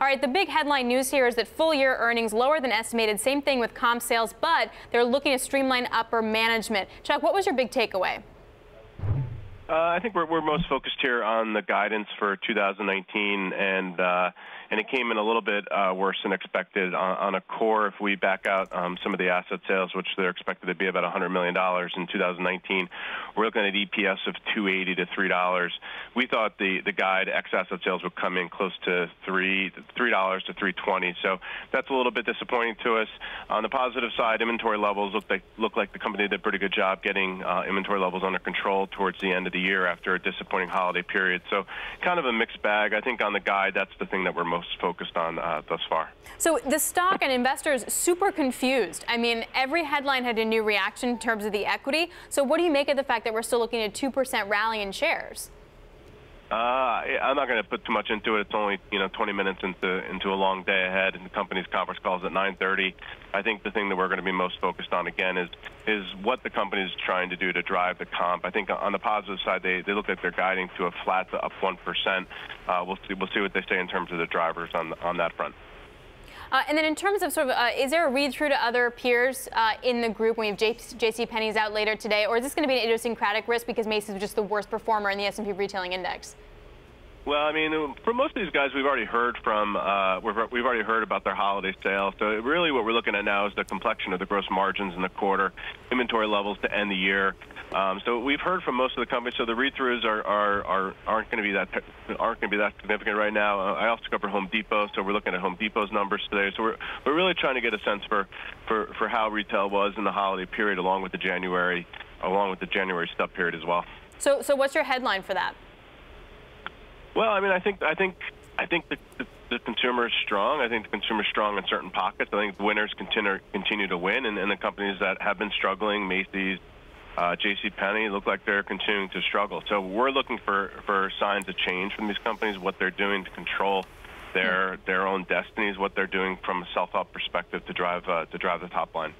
All right, the big headline news here is that full-year earnings lower than estimated. Same thing with comp sales, but they're looking to streamline upper management. Chuck, what was your big takeaway? I think we're most focused here on the guidance for 2019, and it came in a little bit worse than expected on a core. If we back out some of the asset sales, which they're expected to be about $100 million in 2019, we're looking at EPS of $2.80 to $3. We thought the guide ex asset sales would come in close to $3 to $3.20. So that's a little bit disappointing to us. On the positive side, inventory levels look like the company did a pretty good job getting inventory levels under control towards the end of the year after a disappointing holiday period. So kind of a mixed bag. I think on the guide, that's the thing that we're most focused on thus far. So the stock and investors super confused. I mean, every headline had a new reaction in terms of the equity. So what do you make of the fact that we're still looking at a 2% rally in shares? I'm not going to put too much into it. It's only 20 minutes into a long day ahead, and the company's conference call is at 9:30. I think the thing that we're going to be most focused on again is what the company is trying to do to drive the comp. I think on the positive side, they look like they're guiding to a flat to up 1%. We'll see what they say in terms of the drivers on that front. And then in terms of is there a read-through to other peers in the group when we have JCPenney's out later today, or is this going to be an idiosyncratic risk because Macy's was just the worst performer in the S&P Retailing Index? Well, I mean, for most of these guys, we've already heard from. We've already heard about their holiday sales. So really, what we're looking at now is the complexion of the gross margins in the quarter, inventory levels to end the year. So we've heard from most of the companies. So the read-throughs aren't going to be that significant right now. I also cover Home Depot, so we're looking at Home Depot's numbers today. So we're really trying to get a sense for how retail was in the holiday period, along with the January stub period as well. So what's your headline for that? Well, I mean, I think the consumer is strong. I think the consumer is strong in certain pockets. I think the winners continue to win, and the companies that have been struggling, Macy's, JCPenney, look like they're continuing to struggle. So we're looking for signs of change from these companies, what they're doing to control their own destinies, what they're doing from a self-help perspective to drive the top line.